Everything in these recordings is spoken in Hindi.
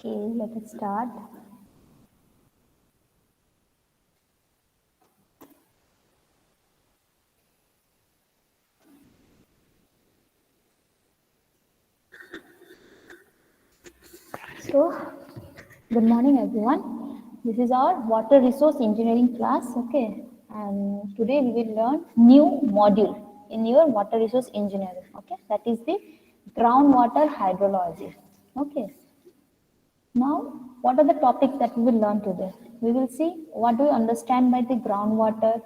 Okay, let us start. So, good morning everyone. This is our water resource engineering class, okay? And today we will learn new module in your water resource engineering, okay? That is the groundwater hydrology, okay? Now, what are the topics that we will learn today? We will see what do you understand by the groundwater,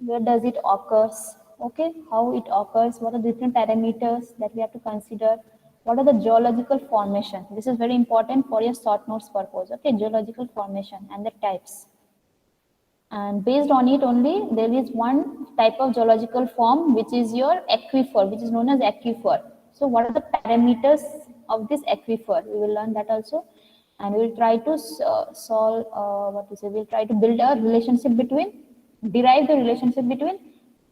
where does it occurs, okay, how it occurs, what are the different parameters that we have to consider, what are the geological formation. This is very important for your short notes purpose, okay, geological formation and the types. And based on it only, there is one type of geological form which is your aquifer, which is known as aquifer. So what are the parameters of this aquifer? We will learn that also. And we will try to we'll try to build a relationship between, derive the relationship between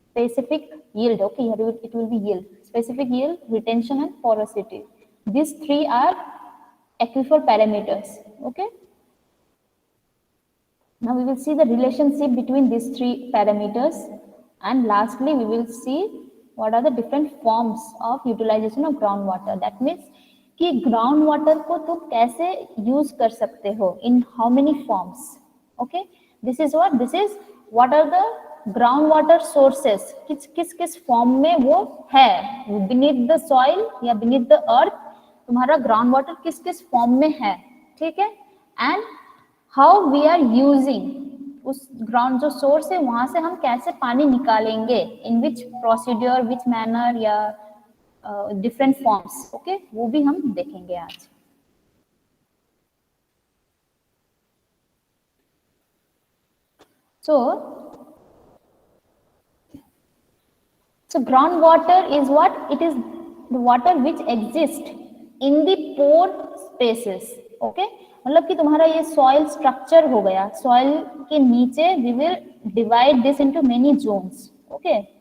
specific yield, okay, here it will be yield, specific yield, retention and porosity. These three are aquifer parameters, okay. Now we will see the relationship between these three parameters, and lastly we will see what are the different forms of utilization of groundwater. That means कि groundwater को तुम कैसे use कर सकते हो, in how many forms, okay. This is what are the groundwater sources, किस किस form में वो है, beneath the soil या beneath the earth तुम्हारा groundwater किस किस form में है, ठीक है. And how we are using उस ग्राउंड जो सोर्स है वहां से हम कैसे पानी निकालेंगे, in which procedure, which manner या डिफरेंट फॉर्म्स, ओके, वो भी हम देखेंगे आज. So groundwater is what? It is the water which exists in the pore spaces, okay. मतलब कि तुम्हारा ये सॉइल स्ट्रक्चर हो गया, सॉइल के नीचे we will divide this into many zones, okay.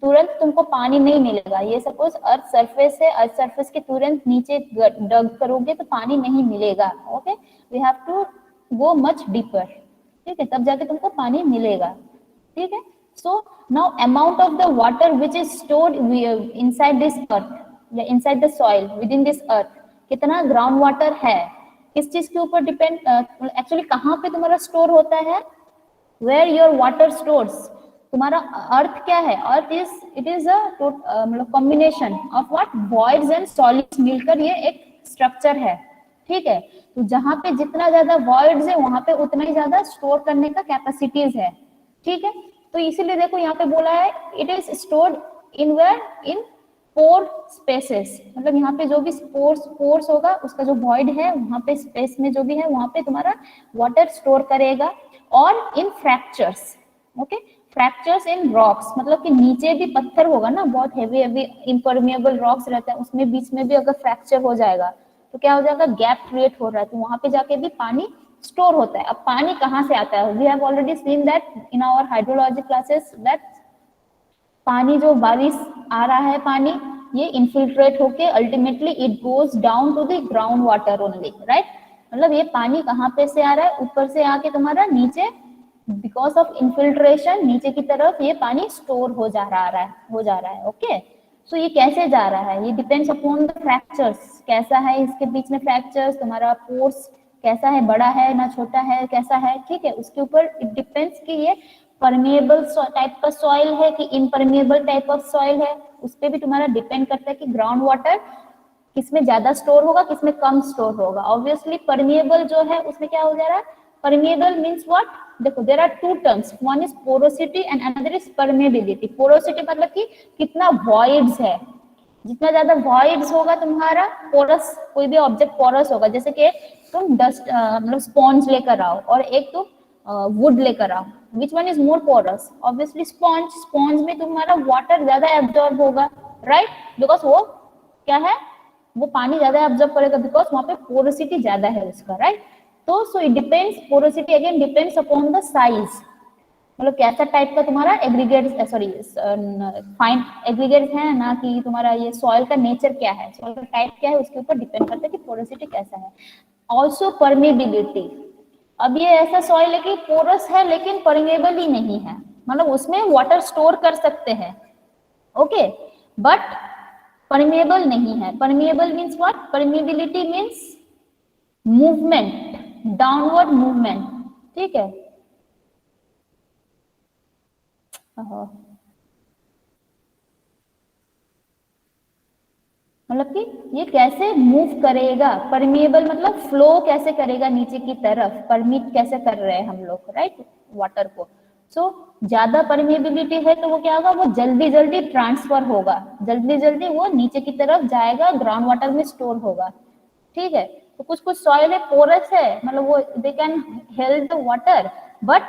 तुरंत तुमको पानी नहीं मिलेगा. ये सपोज अर्थ सरफेस है, अर्थ सरफेस के तुरंत नीचे डग करोगे तो पानी नहीं मिलेगा, okay. We have to go much deeper, ठीक है, तब जाके तुमको पानी मिलेगा, ठीक है. So now amount of the water which is stored inside this earth, inside the soil within this earth, कितना ग्राउंड वाटर है, किस चीज के ऊपर डिपेंड, एक्चुअली कहाँ पे तुम्हारा स्टोर होता है, वेयर योर वाटर स्टोर्स. तुम्हारा अर्थ क्या है, अर्थ इट इज अ मतलब combination of what, voids and solids मिलकर ये एक स्ट्रक्चर है, ठीक है. तो जहां पे जितना ज्यादा वॉइड्स है वहां पे उतना ही ज्यादा स्टोर करने का कैपेसिटीज है, ठीक है. तो इसीलिए देखो यहाँ पे बोला है it is stored in where, in pore spaces. मतलब यहाँ पे जो भी पोर्स होगा उसका जो वॉइड है वहां पे स्पेस में जो भी है वहां पे तुम्हारा वाटर स्टोर करेगा. और इन fractures, okay, fractures in rocks, मतलब कि नीचे भी पत्थर होगा ना, बहुत हेवी इम्परमिएबल रॉक्स रहता है, उसमें बीच में भी अगर फ्रैक्चर हो जाएगा तो क्या हो जाएगा, गैप क्रिएट हो रहा है, तो वहां पे जाके भी पानी स्टोर होता है. अब पानी कहाँ से आता है, we have already seen that in our hydrology classes that पानी जो बारिश आ रहा है पानी ये इनफिल्ट्रेट होके ultimately it goes down to the ground water only, right. मतलब ये पानी कहाँ पे से आ रहा है, ऊपर से आके तुम्हारा नीचे बिकॉज ऑफ इनफिल्ट्रेशन नीचे की तरफ ये पानी स्टोर हो जा रहा है, ओके. सो ये कैसे जा रहा है, ये डिपेंड्स अपॉन द फ्रैक्चर्स, कैसा है इसके बीच में फ्रैक्चर्स, तुम्हारा पोर्स कैसा है, बड़ा है ना छोटा है, कैसा है, ठीक है, उसके ऊपर इट डिपेंड्स कि ये परमिएबल टाइप का सॉइल है कि इनपरमिएबल टाइप ऑफ सॉइल है, उस पर भी तुम्हारा डिपेंड करता है कि ग्राउंड वाटर किसमें ज्यादा स्टोर होगा, किसमें कम स्टोर होगा. ऑब्वियसली परमिएबल जो है उसमें क्या हो जा रहा है, परमिएबल मीन्स व्हाट, देखो there are two terms, one is porosity and another is permeability. Porosity मतलब कि कितना वॉइड्स है, जितना ज्यादा वॉइड्स होगा तुम्हारा पोरस, कोई भी ऑब्जेक्ट पोरस होगा. जैसे कि तुम डस्ट मतलब स्पॉन्ज लेकर आओ और एक तुम वुड लेकर आओ, which one is more porous, obviously sponge में तुम्हारा वाटर ज्यादा एब्जॉर्ब होगा, राइट, बिकॉज वो क्या है, वो पानी ज्यादा एब्जॉर्ब करेगा बिकॉज वहां पे पोरोसिटी ज्यादा है उसका, राइट. तो so it depends, porosity again depends upon the size, मतलब कैसा टाइप का तुम्हारा एग्रीगेट, सॉरी फाइन एग्रीगेट्स है ना, कि तुम्हारा ये सॉइल का नेचर क्या है, सॉइल का टाइप क्या है, उसके ऊपर डिपेंड करता है कि पोरोसिटी कैसा है. Also permeability. अब ये ऐसा सॉइल है कि पोरस है लेकिन परमेबल ही नहीं है, मतलब उसमें वाटर स्टोर कर सकते हैं, ओके, बट परमेबल नहीं है। Permeable means what? Permeability means movement, downward movement, ठीक है। मतलब कि ये कैसे मूव करेगा, परमिएबल मतलब फ्लो कैसे करेगा नीचे की तरफ, परमिट कैसे कर रहे हैं हम लोग, राइट, वाटर को। सो ज्यादा परमिएबिलिटी है तो वो क्या होगा, वो जल्दी जल्दी ट्रांसफर होगा, जल्दी जल्दी वो नीचे की तरफ जाएगा, ग्राउंड वाटर में स्टोर होगा, ठीक है। तो कुछ कुछ सॉइल है पोरस है, मतलब वो they can held the water but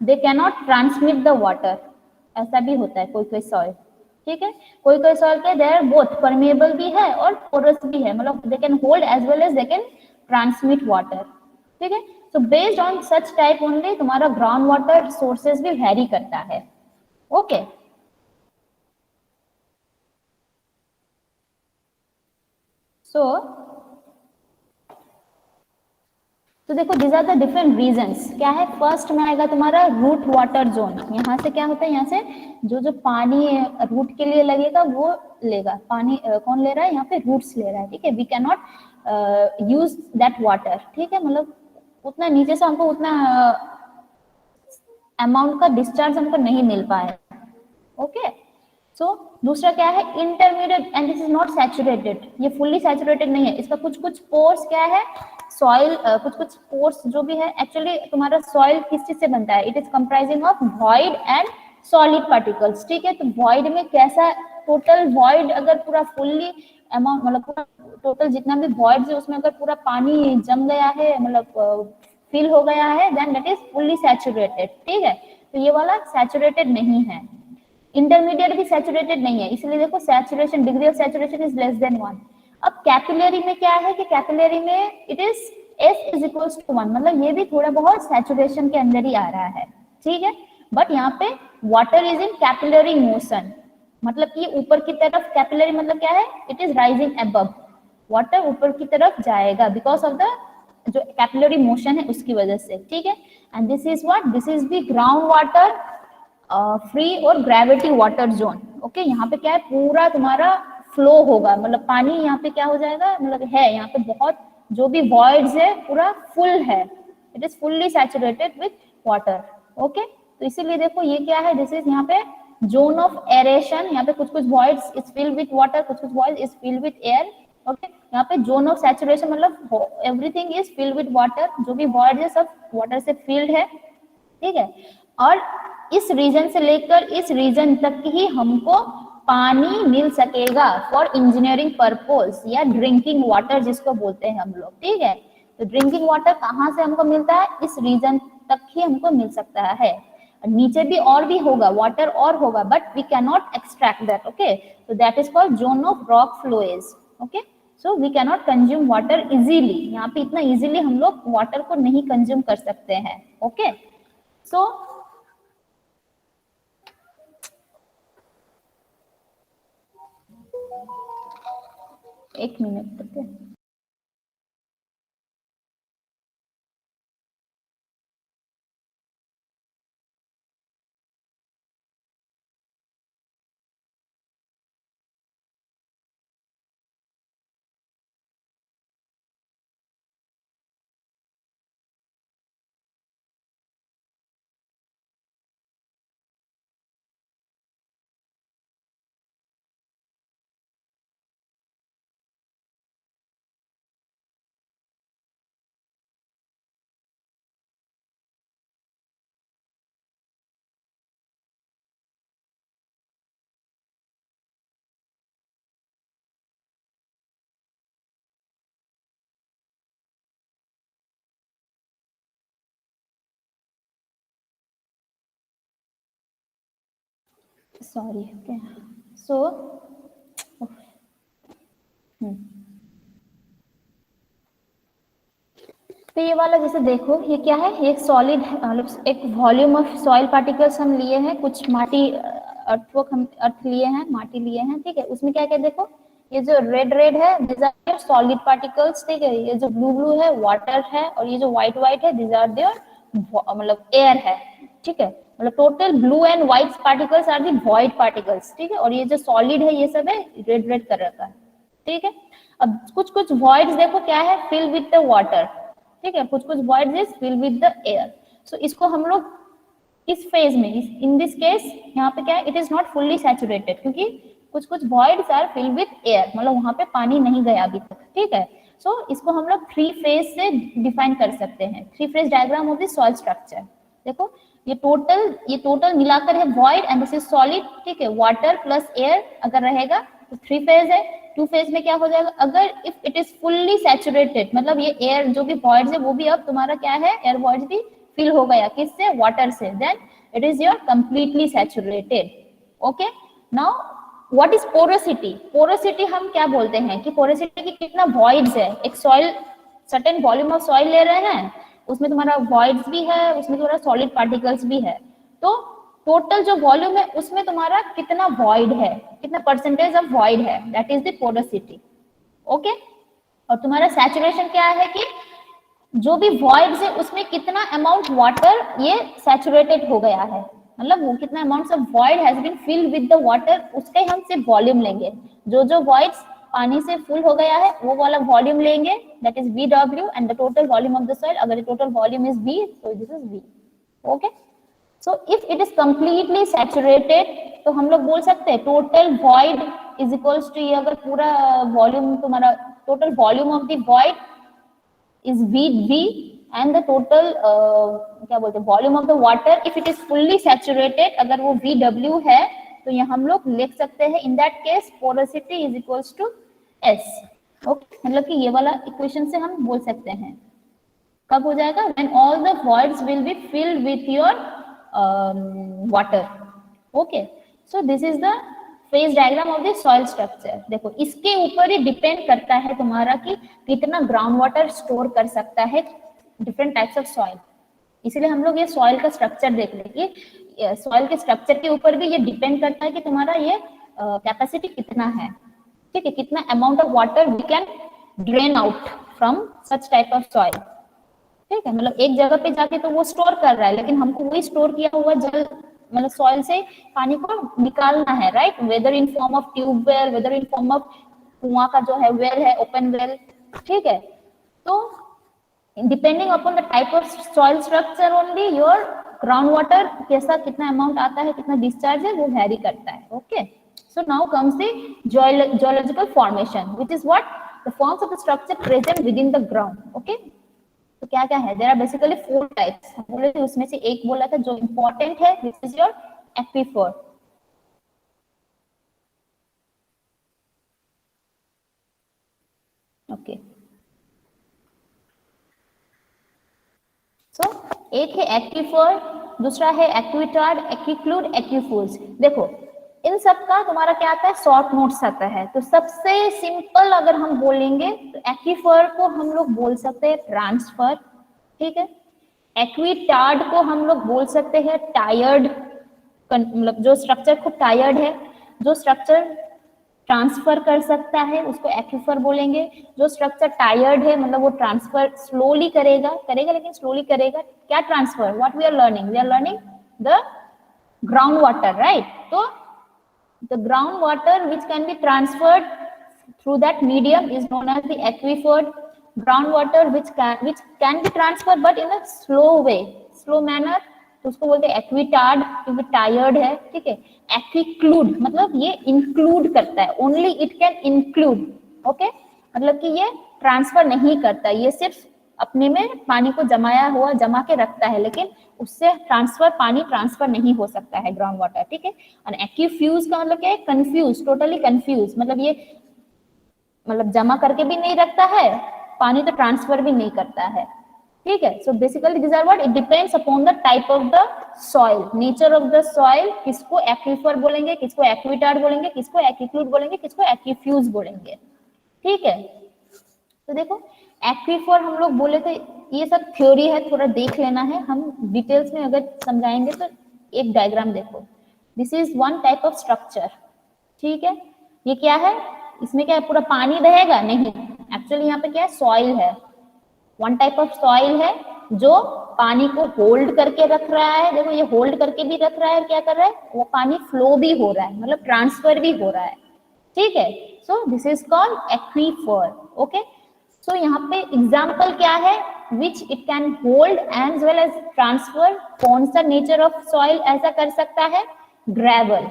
they can not transmit the water, ऐसा भी होता है कोई कोई सॉइल, ठीक है। कोई कोई सॉइल के देयर बोथ परमेबल भी है और पोरस भी है, मतलब they can hold as well as they can transmit water, ठीक है। So based on such type only तुम्हारा ग्राउंड वाटर सोर्सेज भी वेरी करता है, ओके। सो तो देखो these are the different reasons, क्या है, फर्स्ट में आएगा तुम्हारा रूट वाटर जोन। यहाँ से क्या होता है, यहाँ से जो जो पानी रूट के लिए लगेगा वो लेगा पानी, कौन ले रहा है यहाँ पे, रूट्स ले रहा है, ठीक है। We can not use that water, ठीक है, मतलब उतना नीचे से हमको उतना अमाउंट का डिस्चार्ज हमको नहीं मिल पाए, ओके। सो दूसरा क्या है, intermediate, and this is not saturated, ये फुल्ली सैचुरेटेड नहीं है, इसका कुछ कुछ पोर्स क्या है, सॉइल कुछ कुछ पोर्स जो भी है, एक्चुअली तुम्हारा सॉइल किस चीज से बनता है, it is comprising of void and solid particles, ठीक है। तो वॉइड में कैसा, टोटल वॉइड अगर पूरा फुल्ली अमाउंट, मतलब पूरा टोटल जितना भी वॉइड है उसमें अगर पूरा पानी जम गया है, मतलब फिल हो गया है, then that is fully saturated, ठीक है। तो ये वाला सैचुरेटेड नहीं है। इंटरमीडिएट भी सैचुरेटेड नहीं है, इसलिए देखो saturation, degree of saturation is less than 1। अब कैपिलरी में क्या है कि कैपिलरी में it is S is equals to 1, मतलब ये भी थोड़ा बहुत सैचुरेशन के अंदर ही आ रहा है, ठीक है। बट यहाँ पे water is in capillary motion, मतलब कि ऊपर की तरफ, कैपिलरी मतलब क्या है, it is rising above, water ऊपर की तरफ जाएगा बिकॉज ऑफ द जो कैपिलरी मोशन है उसकी वजह से, ठीक है। And this is what, this is the ground water free और ग्रेविटी वाटर जोन, ओके। यहाँ पे क्या है, पूरा तुम्हारा फ्लो होगा, मतलब पानी यहाँ पे क्या हो जाएगा, मतलब है यहाँ पे बहुत, जो भी वॉइड्स है पूरा फुल है, it is fully saturated with water, okay. तो इसीलिए देखो ये क्या है, दिस इज यहाँ पे जोन ऑफ एरेशन, यहाँ पे कुछ कुछ voids is filled with water, कुछ कुछ voids is filled with air, okay. यहाँ पे जोन ऑफ सैचुरेशन मतलब everything is filled with water, जो भी वॉइड्स है सब वाटर से फिल्ड है, ठीक है। और इस रीजन से लेकर इस रीजन तक ही हमको पानी मिल सकेगा फॉर इंजीनियरिंग पर्पस या ड्रिंकिंग वाटर जिसको बोलते हैं हम लोग, ठीक है। तो ड्रिंकिंग वाटर कहाँ से हमको मिलता है, इस रीजन तक ही हमको मिल सकता है, नीचे भी और भी होगा वाटर और होगा, but we can not extract that, okay. तो that is called zone of rock flowage, okay. So we can not consume water easily, यहाँ पे इतना इजीली हम लोग वाटर को नहीं कंज्यूम कर सकते हैं, ओके। सो एक मिनट तक है। Sorry, okay. सो तो ये वाला जैसे देखो, ये क्या है, एक सॉलिड, मतलब एक वॉल्यूम ऑफ सॉइल पार्टिकल्स हम लिए हैं, कुछ माटी, अर्थवर्क हम अर्थ लिए हैं, माटी लिए हैं, ठीक है। उसमें क्या क्या देखो, ये जो रेड रेड है these are your solid particles, ठीक है, ये जो ब्लू ब्लू है वाटर है, और ये जो व्हाइट व्हाइट है these are their मतलब एयर है, ठीक है, मतलब total blue and white particles are the void particles, ठीक है, और ये जो सॉलिड है ये सब है रेड रेड कर रखा है, ठीक है। अब कुछ कुछ वॉइड्स देखो क्या है, फिल विद द वाटर, ठीक है, कुछ कुछ voids is fill with the air. So इसको हम लोग इस फेज में, इन दिस केस यहाँ पे क्या है, it is not fully saturated, क्योंकि कुछ कुछ voids are fill with air, मतलब वहां पे पानी नहीं गया अभी तक, ठीक है। सो इसको हम लोग थ्री फेज से डिफाइन कर सकते हैं, three phase diagram of the soil structure. देखो ये टोटल मिलाकर है void and this is solid, ठीक है, वाटर प्लस एयर अगर रहेगा तो थ्री फेज है। टू फेज में क्या हो जाएगा, अगर if it is fully saturated, मतलब ये एयर जो भी वॉइड्स है वो भी अब तुम्हारा क्या है, एयर वॉइड्स भी फिल हो गया, किससे, वाटर से, then it is your completely saturated. Okay, now what is porosity? Porosity हम क्या बोलते हैं कि पोरोसिटी की कितना वॉइड्स है, एक soil certain volume of soil ले रहे हैं, उसमें तुम्हारा वॉइड्स भी है, उसमें तुम्हारा सॉलिड पार्टिकल्स भी है, तो टोटल जो वॉल्यूम है उसमें तुम्हारा कितना वॉइड है, कितना परसेंटेज ऑफ वॉइड है, that is the porosity. Okay, और तुम्हारा सैचुरेशन क्या है कि जो भी वॉइड्स है उसमें कितना अमाउंट वाटर ये सैचुरेटेड हो गया है, मतलब वो कितना amount of void has been filled with the water, उसका ही हम सिर्फ वॉल्यूम लेंगे। जो वॉइड्स पानी से फुल हो गया है वो वाला वॉल्यूम लेंगे, that is VW, and the total volume of the soil, अगर total volume is V, so this is V। Okay, so if it is completely saturated तो हम लोग बोल सकते हैं total void is equals to, ये अगर पूरा वॉल्यूम तुम्हारा total volume of the void is V and the total क्या बोलते हैं volume of the water if it is fully saturated, अगर वो VW है तो ये हम लोग लिख सकते हैं in that case porosity is equals to S। Okay, मतलब कि ये वाला इक्वेशन से हम बोल सकते हैं, कब हो जाएगा, when all the voids will be filled with your water। Okay, so this is the phase diagram of the soil structure. देखो इसके ऊपर ही डिपेंड करता है तुम्हारा कि कितना ग्राउंड वाटर स्टोर कर सकता है डिफरेंट टाइप्स ऑफ सॉइल, इसलिए हम लोग ये सॉइल का स्ट्रक्चर देख लेंगे। सॉइल के स्ट्रक्चर के ऊपर भी ये डिपेंड करता है कि तुम्हारा ये कैपेसिटी कितना है, ठीक है, कितना amount of water we can drain out from such type of soil, ठीक है, मतलब एक जगह पे जाके तो वो स्टोर कर रहा है, लेकिन हमको वही स्टोर किया हुआ जल मतलब सॉइल से पानी को निकालना है, right, whether in form of tube well, whether in form of कुआं का जो है वेल है, ओपन वेल, ठीक है। तो depending upon the type of soil structure only your ground water कैसा कितना अमाउंट आता है, कितना डिस्चार्ज है, वो वेरी करता है। Okay, so now comes the geological formation which is what the forms of the structure present with in the ground. Okay, तो क्या क्या है, देयर आर बेसिकली 4 टाइप्स, हम बोले थे उसमें से एक बोला था जो इंपॉर्टेंट है, this is your aquifer. Okay, so एक है एक्वीफर, दूसरा है एक्विटार्ड, एक्विक्लूड, एक्वीफ्यूज। देखो इन सब का तुम्हारा क्या आता है, शॉर्ट नोट्स आता है। तो सबसे सिंपल अगर हम बोलेंगे तो एक्वीफर को हम लोग बोल सकते हैं ट्रांसफर, ठीक है। एक्विटार्ड को हम लोग बोल सकते हैं टायर्ड, मतलब जो स्ट्रक्चर खूब टायर्ड है, जो स्ट्रक्चर ट्रांसफर कर सकता है उसको एक्वीफर बोलेंगे। जो स्ट्रक्चर टायर्ड है मतलब वो ट्रांसफर स्लोली करेगा लेकिन स्लोली करेगा। क्या transfer, what we are learning the ground water, right. तो the ground water which can be transferred through that medium is known as the aquifer। groundwater which can be transferred but in a slow manner, तो उसको बोलते हैं एक्विटार्ड क्योंकि टायर्ड है, ठीक है। एक्विक्लूड मतलब ये इंक्लूड करता है, only it can include, okay, मतलब कि ये ट्रांसफर नहीं करता, ये सिर्फ अपने में पानी को जमा के रखता है, लेकिन उससे पानी ट्रांसफर नहीं हो सकता है ग्राउंड वाटर, ठीक है। और एक्वीफ्यूज का मतलब क्या है, कंफ्यूज, टोटली कंफ्यूज, मतलब ये मतलब जमा करके भी नहीं रखता है पानी, तो ट्रांसफर भी नहीं करता है, ठीक है। So basically this are what, it depends upon the type of the soil, nature of the soil, किसको एक्वीफर बोलेंगे, किसको एक्विटार्ड बोलेंगे, किसको एक्विक्लूड बोलेंगे, किसको एक्वीफ्यूज बोलेंगे, ठीक है। तो देखो एक्वीफर हम लोग बोले थे, ये सब थ्योरी है, थोड़ा देख लेना है, हम डिटेल्स में अगर समझाएंगे तो एक डायग्राम देखो, this is one type of structure, ठीक है। ये क्या है, इसमें क्या है, पूरा पानी रहेगा नहीं, एक्चुअली यहाँ पे क्या है, सॉइल है, वन टाइप ऑफ सॉइल है जो पानी को होल्ड करके रख रहा है। देखो ये होल्ड करके भी रख रहा है, क्या कर रहा है, वो पानी फ्लो भी हो रहा है, मतलब ट्रांसफर भी हो रहा है, ठीक है। So this is called aquifer, okay. So यहाँ पे एग्जाम्पल क्या है, which it can hold as well as transfer. कौन सा नेचर ऑफ सॉइल ऐसा कर सकता है, ग्रेवल,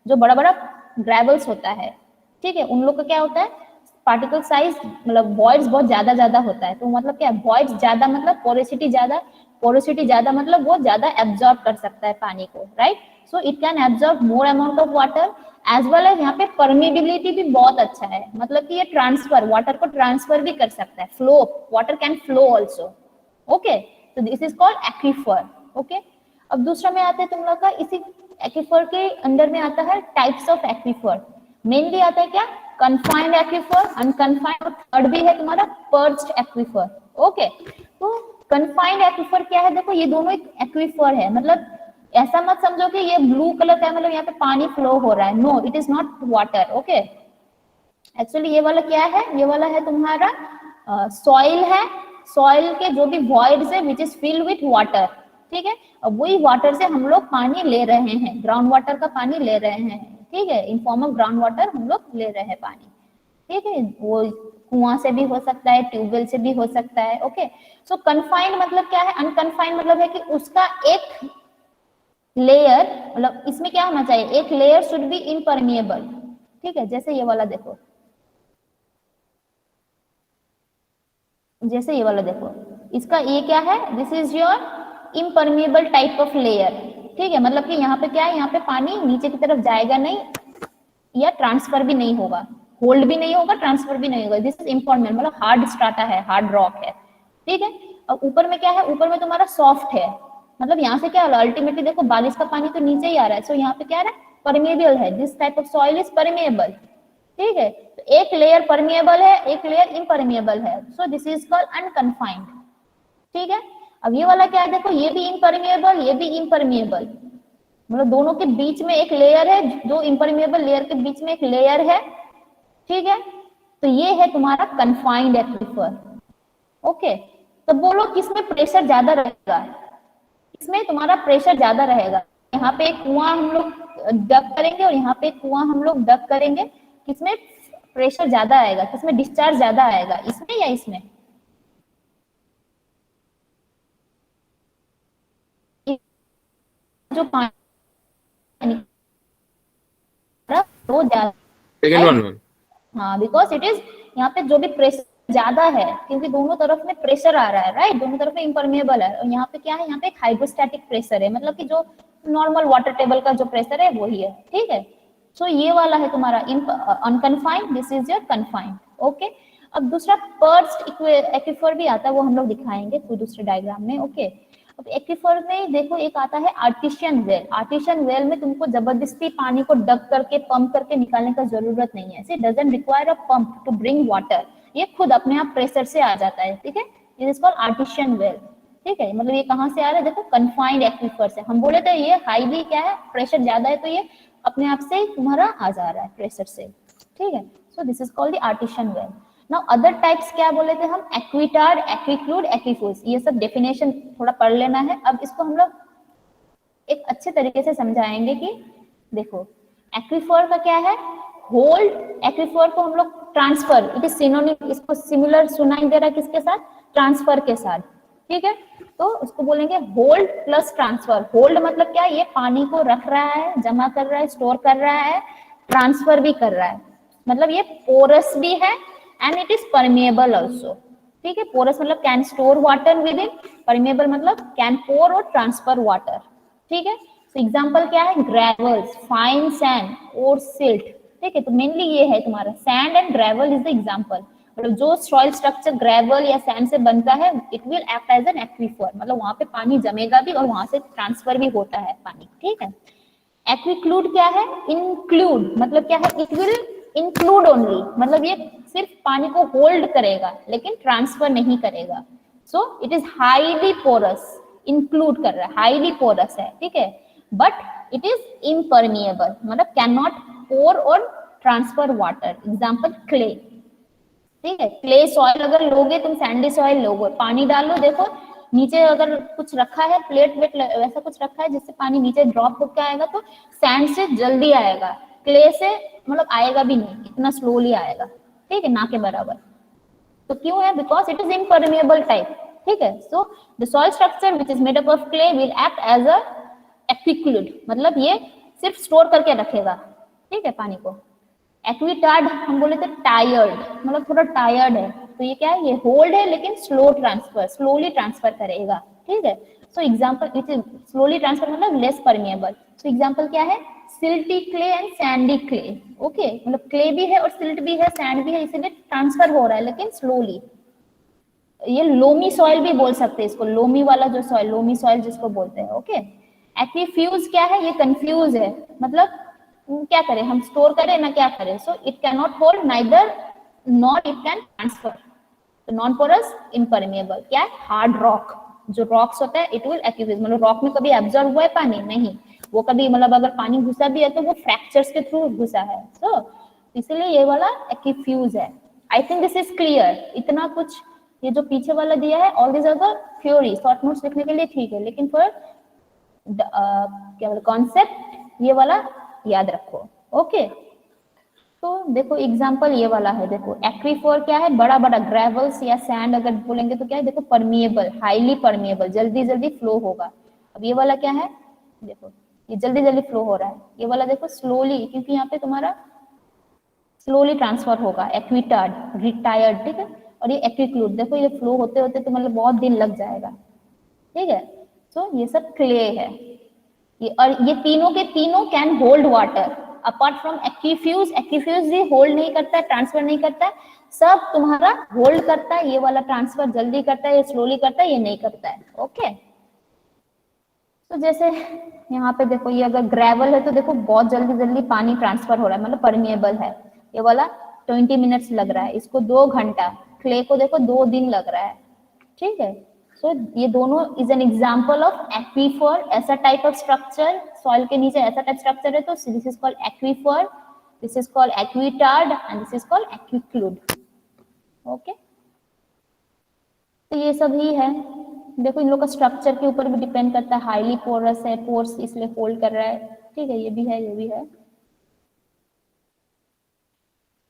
जो बड़ा बड़ा ग्रेवल्स होता है, ठीक है, उन लोग का क्या होता है, पार्टिकल साइज मतलब वॉइड्स बहुत ज्यादा होता है। तो मतलब क्या, वॉइड्स ज्यादा मतलब पोरोसिटी ज्यादा, पोरोसिटी ज्यादा मतलब वो ज्यादा एब्जॉर्ब कर सकता है पानी को, right. So it can absorb more amount of water as well as यहाँ पे परमिबिलिटी भी बहुत अच्छा है, मतलब कि ये ट्रांसफर, वाटर को ट्रांसफर भी कर सकता है, flow, water can flow also, okay. तो this is called aquifer, okay. अब दूसरा में आते हैं तुम लोग का, इसी एक्वीफर के अंदर में आता है टाइप्स ऑफ एक्वीफर। मेनली आता है क्या, कन्फाइंड एक्वीफर, अनकन्फाइंड, और थर्ड भी है तुम्हारा पर्च्ड एक्वीफर, ओके। तो कन्फाइंड एक्वीफर क्या है, देखो ये दोनों एक एक्वीफर है, मतलब ऐसा मत समझो कि ये ब्लू कलर का है मतलब यहाँ पे पानी फ्लो हो रहा है, no, it is not water, okay. Actually ये वाला क्या है, ये वाला है तुम्हारा सॉइल है, सॉइल के जो भी वॉइड्स है which is filled with water, ठीक है। अब वही वाटर से हम लोग पानी ले रहे हैं, ग्राउंड वाटर का पानी ले रहे हैं, ठीक है, इन फॉर्म ऑफ ग्राउंड वाटर हम लोग ले रहे हैं पानी, ठीक है। वो कुआं से भी हो सकता है, ट्यूबवेल से भी हो सकता है, ओके। सो कन्फाइंड मतलब क्या है, अनकन्फाइंड मतलब है कि उसका एक लेयर, मतलब इसमें क्या होना चाहिए, एक लेयर शुड बी इम्परमिएबल, ठीक है। जैसे ये वाला देखो, जैसे ये वाला देखो, इसका ये क्या है, this is your impermeable type of layer, ठीक है। मतलब कि यहाँ पे क्या है, यहाँ पे पानी नीचे की तरफ जाएगा नहीं, या ट्रांसफर भी नहीं होगा, होल्ड भी नहीं होगा, ट्रांसफर भी नहीं होगा, दिस इज इम्परमिएबल, मतलब हार्ड स्ट्राटा है, हार्ड रॉक है, ठीक है। और ऊपर में क्या है, ऊपर में तुम्हारा सॉफ्ट है, मतलब यहाँ से क्या है, अल्टीमेटली देखो बारिश का पानी तो नीचे ही आ रहा है, सो यहाँ पे क्या है, परमिएबल है, this type of soil is permeable, ठीक है। तो एक लेयर परमिएबल है, एक लेयर इम्परमिएबल है, so this is called unconfined, ठीक है। अब ये वाला क्या है, देखो ये भी इम्परमिएबल, ये भी इम्परमिएबल, मतलब दोनों के बीच में एक लेयर है, जो इम्परमिएबल लेयर के बीच में एक लेयर है, ठीक है। तो ये है तुम्हारा कन्फाइंड एक्वीफर, ओके। तो बोलो किसमें प्रेशर ज्यादा रहेगा, इसमें तुम्हारा प्रेशर ज्यादा रहेगा, यहाँ पे एक कुआं हम लोग डग करेंगे और यहाँ पे एक कुआं हम लोग डग करेंगे, किसमें प्रेशर ज्यादा आएगा, किसमें डिस्चार्ज ज्यादा आएगा, इसमें या इसमें, जो पानी वो ज्यादा, सेकंड वन मैम। हाँ, बिकॉज इट इज, यहाँ पे जो भी प्रेशर ज्यादा है, क्योंकि दोनों तरफ में प्रेशर आ रहा है, राइट, दोनों तरफ में इम्परमिएबल है, और यहाँ पे क्या है, यहाँ पे एक हाइड्रोस्टैटिक प्रेशर है, मतलब कि जो नॉर्मल वाटर टेबल का जो प्रेशर है वही है, ठीक है। सो ये वाला है तुम्हारा unconfined, this is your confined, okay. अब दूसरा पर्च्ड एक्वीफर भी आता है, वो हम लोग दिखाएंगे कोई दूसरे डायग्राम में, ओके। अब एक्वीफर में देखो एक आता है आर्टिशियन वेल, आर्टिशियन वेल में तुमको जबरदस्ती पानी को डग करके पंप करके निकालने का जरूरत नहीं है, it doesn't require a pump to bring water, ये खुद अपने आप प्रेशर से आ जाता है, ठीक है। It is called artisan well, ठीक है। मतलब ये कहाँ से आ रहा है, देखो कन्फाइंड एक्वीफर से, हम बोले थे ये हाईली क्या है, प्रेशर ज्यादा है, तो ये अपने आप से तुम्हारा आ जा रहा है प्रेशर से, ठीक है। So this is called the artisan well. Now other types क्या बोले थे हम, एक्विटार्ड, एक्विक्लूड, एक्वीफोर्स, ये सब डेफिनेशन थोड़ा पढ़ लेना है। अब इसको हम लोग एक अच्छे तरीके से समझाएंगे कि देखो एक्वीफर का क्या है, होल्ड, एक्वीफर को हम लोग ट्रांसफर, इट इज सिनोनिम, इसको सिमिलर सुनाई दे रहा है किसके साथ, ट्रांसफर के साथ, ठीक है। तो उसको बोलेंगे होल्ड प्लस ट्रांसफर। होल्ड मतलब क्या, ये पानी को रख रहा है, जमा कर रहा है, स्टोर कर रहा है, ट्रांसफर भी कर रहा है, मतलब ये पोरस भी है and it is permeable also, ठीक है। पोरस मतलब can store water within, permeable मतलब कैन पोर और ट्रांसफर वाटर, ठीक है। तो एग्जांपल क्या है, ग्रेवल्स, फाइन सैंड और सिल्ट, ठीक है। तो मेनली ये है तुम्हारा sand and gravel is the example, मतलब जो सॉइल स्ट्रक्चर ग्रेवल या सैंड से बनता है, it will act as an aquifer, मतलब वहां पे पानी जमेगा भी और वहां से ट्रांसफर भी होता है पानी, ठीक है। एक्वीक्लूड क्या है, इंक्लूड, मतलब क्या है, इट विल इंक्लूड ओनली, मतलब ये सिर्फ पानी को होल्ड करेगा लेकिन ट्रांसफर नहीं करेगा। So it is highly porous, include कर रहा है, हाईली पोरस है, ठीक है, बट इट इज इम्परमिएबल, मतलब कैन नॉट पोर और ट्रांसफर वाटर, एग्जाम्पल क्ले, ठीक है। क्ले सॉइल अगर लोगे तुम, सैंडी सॉइल लोगे, पानी डालो, देखो नीचे अगर कुछ रखा है, प्लेट वेट वैसा कुछ रखा है जिससे पानी नीचे ड्रॉप होकर आएगा, तो सैंड से जल्दी आएगा, क्ले से मतलब आएगा भी नहीं, इतना स्लोली आएगा, ठीक है, ना के बराबर। तो क्यों है? Because it is impermeable type, ठीक है। So the soil structure which is made up of clay will act as a aquiclude, मतलब ये सिर्फ स्टोर करके रखेगा, ठीक है, पानी को। एक्विटार्ड हम बोले थे टायर्ड, मतलब थोड़ा टायर्ड है, तो ये क्या है? ये होल्ड है लेकिन स्लो ट्रांसफर, स्लोली ट्रांसफर करेगा, ठीक है। So example, it is slowly transfer मतलब लेस परमिएबल। सो एग्जांपल क्या है? Silty clay and Sandy clay, okay, मतलब क्ले भी है और सिल्ट भी है, सैंड भी है, इसीलिए ट्रांसफर हो रहा है लेकिन स्लोली। ये लोमी सॉइल भी बोल सकते हैं इसको, लोमी वाला जो सॉइल, लोमी सॉइल जिसको बोलते हैं, ओके। एक्वीफ्यूज क्या है? ये कंफ्यूज है, मतलब क्या करें हम, स्टोर करें ना क्या करें। सो it can not hold neither not it can transfer. तो नॉन पोरस, इम्परमेबल, क्या है? हार्ड रॉक, जो रॉक्स होता है इट विल एक्यूफ्यूज, मतलब रॉक में कभी एब्जॉर्ब हुआ है पानी? नहीं, वो कभी मतलब अगर पानी घुसा भी है तो वो फ्रैक्चर्स के थ्रू घुसा है, सो इसीलिए ये वाला एक्यूफ्यूज है। I think this is clear, इतना कुछ ये जो पीछे वाला दिया है, all this are the theory, short notes लिखने के लिए ठीक है, लेकिन फॉर क्या बोलते कॉन्सेप्ट ये वाला याद रखो, ओके। तो देखो एग्जांपल ये वाला है, देखो एक्वीफर क्या है? बड़ा बड़ा ग्रेवल्स या सैंड अगर बोलेंगे तो क्या है? देखो परमिएबल, हाईली परमिएबल, जल्दी जल्दी फ्लो होगा। अब ये वाला क्या है? देखो ये जल्दी जल्दी फ्लो हो रहा है, ये वाला देखो स्लोली, क्योंकि यहाँ पे तुम्हारा स्लोली ट्रांसफर होगा, एक्विटार्ड, रिटायर्ड, ठीक है। और ये एक्विक्लूड, देखो ये फ्लो होते होते तो मतलब बहुत दिन लग जाएगा, ठीक है। सो ये सब क्ले है, ये और ये तीनों के तीनों can hold water, apart from aquifuge. Aquifuge भी होल्ड नहीं करता है, ट्रांसफर नहीं करता है, सब तुम्हारा होल्ड करता है, ये वाला ट्रांसफर जल्दी करता है, ये स्लोली करता है, ये नहीं करता है, ओके। तो जैसे यहाँ पे देखो, ये अगर ग्रेवल है तो देखो बहुत जल्दी जल्दी पानी ट्रांसफर हो रहा है, मतलब परमिएबल है। ये वाला 20 मिनट्स लग रहा है, इसको 2 घंटा, क्ले को देखो 2 दिन लग रहा है, ठीक है। सो ये दोनों is an example of aquifer, ऐसा टाइप ऑफ स्ट्रक्चर, सॉइल के नीचे ऐसा टाइप स्ट्रक्चर है, तो this is called aquifer, this is called aquitard and this is called aquiclude, okay. तो ये सब ही है, देखो इन लोग का स्ट्रक्चर के ऊपर भी डिपेंड करता है, हाईली पोरस है, पोर्स इसलिए होल्ड कर रहा है, ठीक है, ये भी है, ये भी है।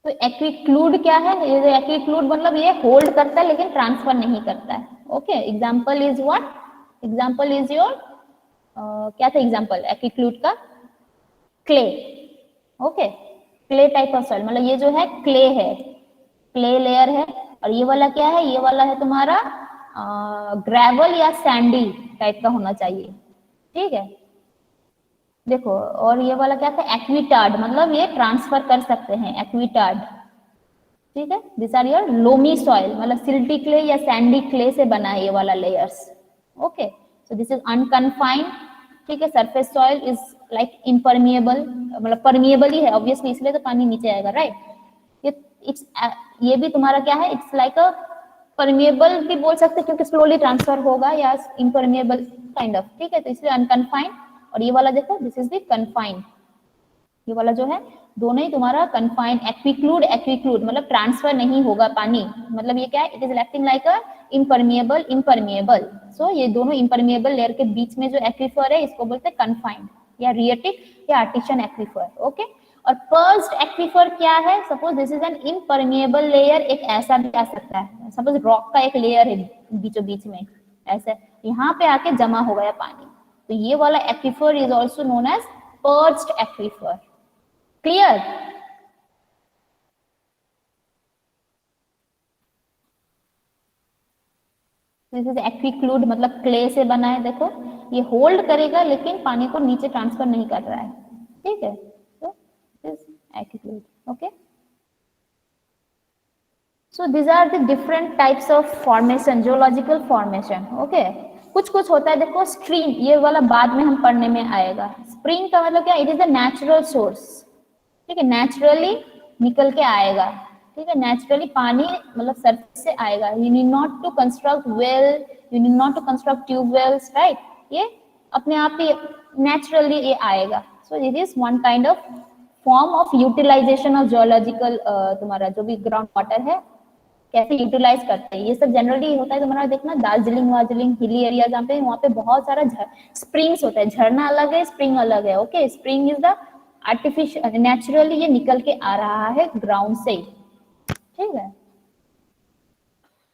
तो एक्विक्लूड क्या है? ये एक्विक्लूड मतलब ये होल्ड करता है लेकिन ट्रांसफर नहीं करता है, okay. Example is what? Example is your क्या था एग्जांपल एक्विक्लूड का? Clay, okay, clay type of soil, मतलब ये जो है क्ले है, क्ले लेयर है, और ये वाला क्या है? ये वाला है तुम्हारा ग्रेवल या सैंडी टाइप का होना चाहिए, ठीक है। देखो और ये वाला क्या था? एक्विटार्ड, मतलब ये ट्रांसफर कर सकते हैं, एक्विटार्ड, ठीक है। This are your loamy soil, मतलब सिल्टी क्ले या सैंडी क्ले से बना है ये वाला layers, okay. So this is unconfined, ठीक है। Surface soil is like impermeable, मतलब परमिएबल ही है ऑब्वियसली, इसलिए तो पानी नीचे आएगा, राइट। ये भी तुम्हारा क्या है? इट्स लाइक अ परमिएबल भी बोल सकते हैं क्योंकि स्लोली ट्रांसफर होगा, या इम्परमिएबल काइंड ऑफ, ठीक है, तो इसलिए अनकन्फाइंड। और ये वाला देखो, दिस इज द कन्फाइंड, ये वाला जो है दोनों ही तुम्हारा कन्फाइंड। एक्विक्लूड, एक्विक्लूड मतलब ट्रांसफर नहीं होगा पानी, मतलब ये क्या है? It is acting like a impermeable, impermeable. So ये दोनों इम्परमिएबल लेयर के बीच में जो एक्विफर है इसको बोलते हैं कन्फाइंड या रिएटिक या आर्टिशियन एक्विफर, ओके। और पर्स्ड एक्विफर क्या है? Suppose this is an impermeable layer, एक ऐसा भी आ सकता है, सपोज रॉक का एक लेयर है बीचों बीच में, ऐसे यहाँ पे आके जमा हो गया पानी, तो ये वाला aquifer is also known as perched aquifer, clear. This is aquiclude, मतलब क्ले से बना है, देखो ये होल्ड करेगा लेकिन पानी को नीचे ट्रांसफर नहीं कर रहा है, ठीक है। तो this aquiclude, okay. So this are the different types of formation, geological formation, okay. कुछ कुछ होता है, देखो स्ट्रीम, ये वाला बाद में हम पढ़ने में आएगा। स्प्रिंग का मतलब क्या? It is a natural source, ठीक है, नेचुरली निकल के आएगा, ठीक है, नेचुरली पानी मतलब सरफेस से आएगा। You need not to construct well, you need not to construct tube wells, right, ये अपने आप ही नेचुरली ये आएगा। So it is one kind of form of utilization of geological, तुम्हारा जो भी ग्राउंड वाटर है कैसे यूटिलाइज करते हैं, ये सब जनरली होता है तुम्हारा। देखना दार्जिलिंग वार्जिलिंग हिली एरिया जहाँ पे, वहाँ पे बहुत सारा स्प्रिंग्स होता है, झरना अलग है स्प्रिंग अलग है। Okay, spring is the artificial, naturally ये निकल के आ रहा है ग्राउंड से, ठीक है।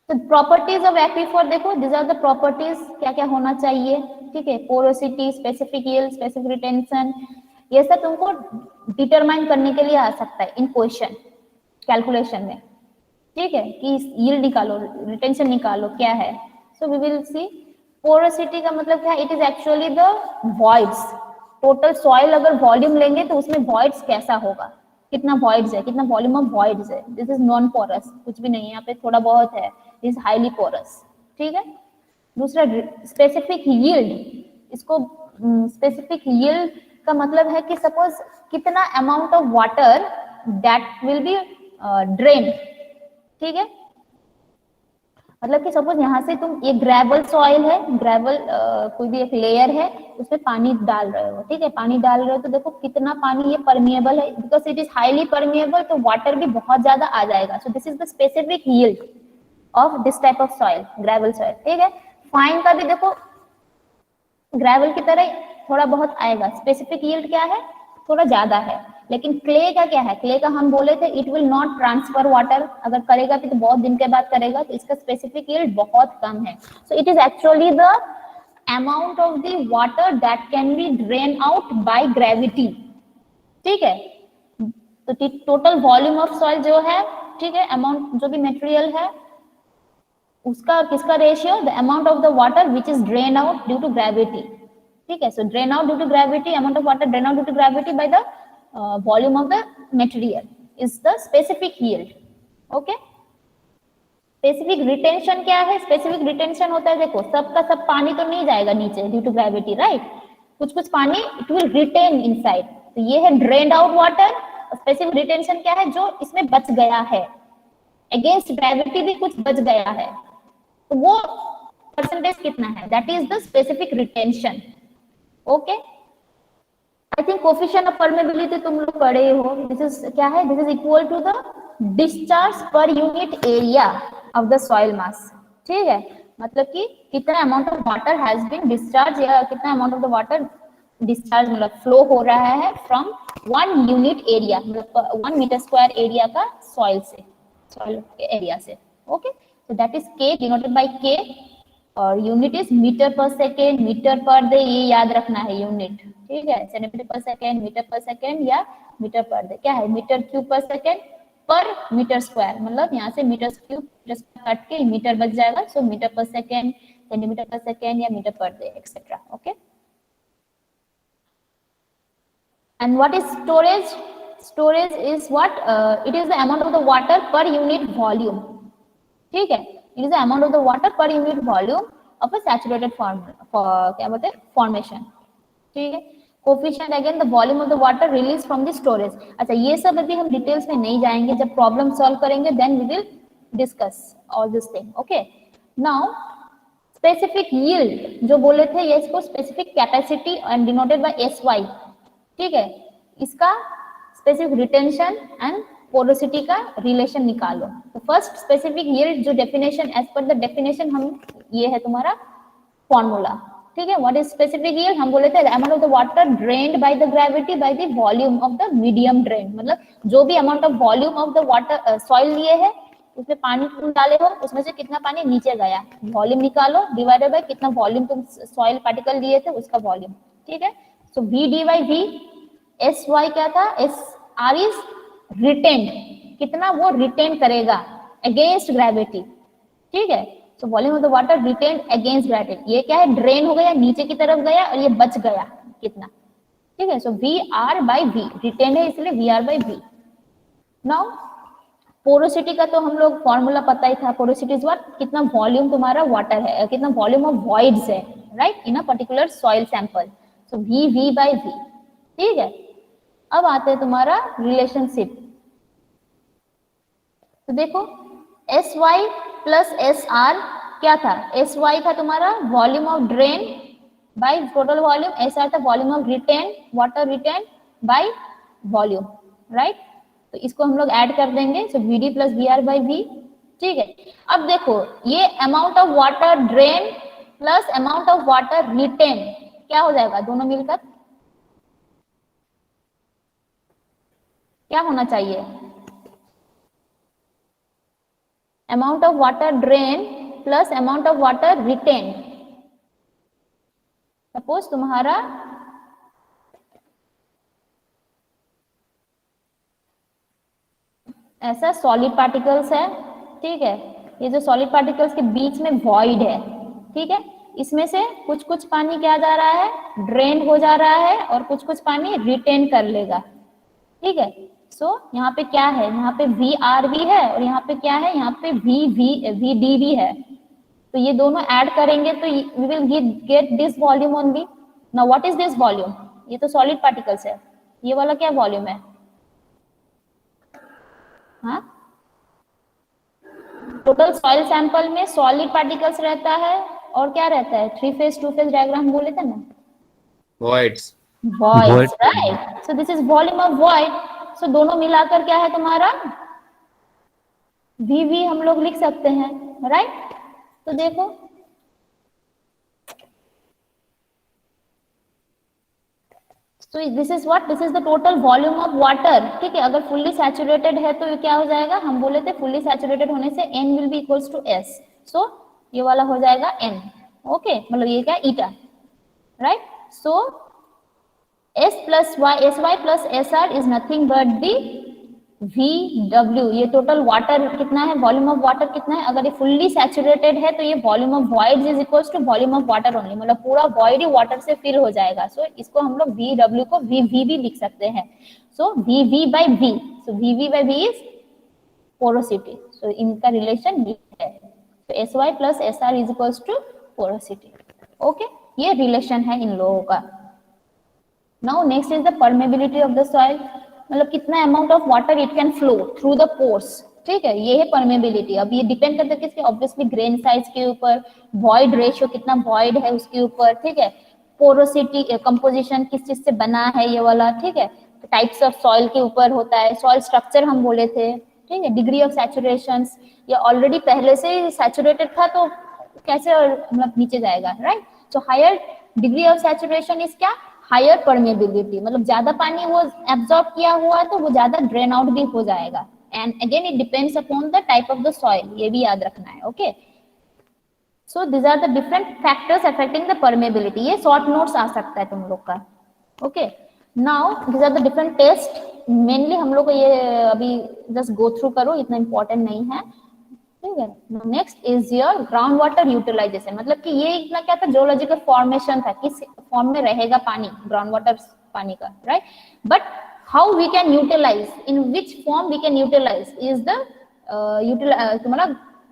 तो प्रॉपर्टीज ऑफ एक्वीफर देखो, दिस आर द प्रॉपर्टीज, क्या क्या होना चाहिए, ठीक है। Porosity, specific yield, specific retention, ये सब तुमको डिटरमाइन करने के लिए आ सकता है इन क्वेश्चन कैलकुलेशन में, ठीक है, कि यील्ड निकालो, रिटेंशन निकालो, क्या है। So we will see. Porosity का मतलब क्या है, it is actually the voids, total soil अगर वॉल्यूम लेंगे तो उसमें वॉइड्स कैसा होगा, कितना वॉइड्स है, कितना वॉल्यूम ऑफ वॉइड्स है। दिस इज नॉन पोरस, कुछ भी नहीं है यहाँ पे, थोड़ा बहुत है, इज हाईली पोरस, ठीक है। दूसरा स्पेसिफिक यील्ड, इसको स्पेसिफिक यील्ड का मतलब है कि सपोज कितना amount of water that will be drain, ठीक है। मतलब कि सपोज यहाँ से तुम एक ग्रेवल सॉइल है, ग्रेवल कोई भी एक लेयर है, उसमें पानी डाल रहे हो, ठीक है, पानी डाल रहे हो तो देखो कितना पानी ये परमिएबल है, because it is highly permeable, तो वाटर भी बहुत ज्यादा आ जाएगा। सो this is the specific yield of this type of soil, gravel soil, ठीक है। फाइन का भी देखो ग्रेवल की तरह थोड़ा बहुत आएगा, स्पेसिफिक यील्ड क्या है, थोड़ा ज्यादा है। लेकिन क्ले का क्या है, क्ले का हम बोले थे it will not transfer water, अगर करेगा तो बहुत दिन के बाद करेगा, तो इसका स्पेसिफिक यील्ड बहुत कम है। सो it is actually the amount of the water that can be drain out by gravity, ठीक है। तो टोटल वॉल्यूम ऑफ सॉइल जो है, ठीक है, अमाउंट जो भी मटेरियल है उसका किसका ratio, the amount of the water which is drain out due to gravity, ठीक है। So drain out due to gravity, amount of water drain out due to gravity by the volume of the material is the specific yield, okay. Specific retention क्या है, स्पेसिफिक रिटेंशन होता है, देखो सबका सब पानी तो नहीं जाएगा नीचे ड्यू टू ग्रेविटी, राइट, कुछ कुछ पानी इट विल रिटेन इनसाइड, तो ये है drained out water. Specific retention क्या है, जो इसमें बच गया है, अगेंस्ट ग्रेविटी भी कुछ बच गया है, तो वो परसेंटेज कितना है, that is the specific retention, okay. I think coefficient of permeability तुम लोग पढ़े हो, दिस इज क्या है, this is equal to the discharge per unit area of the soil mass, ठीक है। मतलब कि कितना amount of water has been discharge, या कितना amount of the water discharge मतलब फ्लो हो रहा है फ्रॉम 1 यूनिट एरिया, मतलब 1 मीटर स्क्वायर एरिया का सॉइल से, सॉइल एरिया से, okay. So that is K denoted by K, और unit is meter per second, meter per day, ये याद रखना है यूनिट, ठीक है। Centimeter per second, meter per second या मीटर पर डे, क्या है meter cube per second per meter square, मतलब यहाँ से मीटर क्यूब कट के मीटर बच जाएगा। So meter per second, centimeter per second या meter per day etcetera, okay. And what is storage? Storage is what? It is the amount of the water per unit volume. ठीक है, it is the amount of the water per unit volume of a saturated form, क्या बोलते हैं, formation, ठीक है। Coefficient again the volume of the water released from the storage. अच्छा, ये सब अभी हम डिटेल्स में नहीं जाएंगे, जब प्रॉब्लम सॉल्व करेंगे then we will discuss all this thing, okay. Now specific yield जो बोले थे, ये इसको specific capacity and denoted by SY, ठीक है। इसका स्पेसिफिक रिटेंशन एंड पोरोसिटी का रिलेशन निकालो। तो फर्स्ट स्पेसिफिक यील्ड जो definition, as per the definition हम, ये है तुम्हारा फॉर्मूला, ठीक है। व्हाट इज स्पेसिफिक यील्ड, हम बोले थे amount of the water drained by the gravity by the volume of the medium drain, मतलब जो भी amount of volume of the water soil लिए है, उसमें पानी तुम डाले हो, उसमें से कितना पानी नीचे गया, वॉल्यूम निकालो, डिवाइडेड बाय कितना वॉल्यूम तुम सॉइल पार्टिकल लिए थे उसका वॉल्यूम, ठीक है। So V dy V, S Y क्या था, एस आर इज रिटेन्ड, कितना वो रिटेन करेगा अगेंस्ट ग्रेविटी, ठीक है। So volume of the water retained against gravity, ये क्या है, ड्रेन हो गया, नीचे की तरफ गया और ये बच गया कितना, ठीक है। So V R by V, retained है इसलिए V R by V. Now porosity का तो हम लोग फॉर्मूला पता ही था, पोरोसिटी इज व्हाट, कितना वॉल्यूम तुम्हारा वाटर है, कितना वॉल्यूम ऑफ वॉइड्स है, right, in a particular soil sample. So V V by V, ठीक है। अब आते हैं तुम्हारा रिलेशनशिप, तो देखो S Y plus S R क्या था, एस वाई था तुम्हारा volume of drain by total volume, S R था volume of retain, water retain by volume, right. तो इसको हम लोग ऐड कर देंगे, so V D plus V R by V, ठीक है। अब देखो ये amount of water drain plus amount of water retain क्या हो जाएगा, दोनों मिलकर क्या होना चाहिए, amount of water drain plus amount of water retain. Suppose तुम्हारा ऐसा सॉलिड पार्टिकल्स है, ठीक है, ये जो सॉलिड पार्टिकल्स के बीच में वॉइड है, ठीक है, इसमें से कुछ कुछ पानी क्या जा रहा है, ड्रेन हो जा रहा है, और कुछ कुछ पानी रिटेन कर लेगा, ठीक है। सो यहाँ पे क्या है, यहाँ पे वी आर वी है, और यहाँ पे क्या है, यहाँ पे वी डी वी है। तो ये दोनों ऐड करेंगे तो we will get this volume only. Now what is this volume, ये तो सॉलिड पार्टिकल्स है, ये वाला क्या वॉल्यूम है, हाँ, टोटल सॉइल सैंपल में सॉलिड पार्टिकल्स रहता है और क्या रहता है, three phase two phase diagram बोले थे ना, voids voids, right. So this is volume of void. So दोनों मिलाकर क्या है तुम्हारा, वी हम लोग लिख सकते हैं, राइट। तो देखो so this is what, this is the total volume of water, ठीक है। अगर फुल्ली सैचुरेटेड है तो ये क्या हो जाएगा, हम बोले थे फुल्ली सैचुरेटेड होने से n will be equals to s, so ये वाला हो जाएगा n, ओके, मतलब ये क्या, eta, right. So s plus y, sy plus sr is nothing but the VW, ये टोटल वाटर कितना है, वॉल्यूम ऑफ वाटर कितना है, अगर ये फुल्ली सैचुरेटेड है तो ये volume of void is equals to volume of water only, मतलब पूरा वॉइड ही वाटर से फिल हो जाएगा। सो इसको हम लोग VW को VV भी लिख सकते हैं, so VV by V, so VV by V is porosity, so इनका रिलेशन ये है, तो SY plus SR is equals to porosity, okay, ये रिलेशन है इन लोगों का। Now next is the permeability of the soil, मतलब कितना amount of water it can flow through the pores, ठीक है, ये है परमेबिलिटी। अब ये डिपेंड करता है किसके, ऑब्वियसली ग्रेन साइज के ऊपर, वॉइड रेशियो कितना वॉइड है उसके ऊपर, ठीक है, पोरोसिटी कंपोजिशन किस चीज से बना है ये वाला, ठीक है, टाइप्स ऑफ सॉइल के ऊपर होता है, सॉइल स्ट्रक्चर हम बोले थे, ठीक है, डिग्री ऑफ सैचुरेशन, ये ऑलरेडी पहले से ही सैचुरेटेड था तो कैसे मतलब नीचे जाएगा, right. So higher degree of saturation is क्या, हायर परमेबिलिटी, मतलब ज्यादा पानी वो एब्जॉर्ब किया हुआ है तो वो ज्यादा ड्रेन आउट भी हो जाएगा, and again it depends upon the type of the soil, ये भी याद रखना है, okay. So this are the different factors affecting the permeability, ये शॉर्ट नोट्स आ सकता है तुम लोग का, okay. Now this are the different test, mainly हम लोग को ये अभी जस्ट गो थ्रू करो, इतना इंपॉर्टेंट नहीं है, ठीक है। Next is your ground water utilization, मतलब कि ये इतना क्या था, जियोलॉजिकल फॉर्मेशन था, किस फॉर्म में रहेगा पानी, ग्राउंड वाटर पानी का, right. But how we can utilize, in which form we can utilize is the तुम्हारा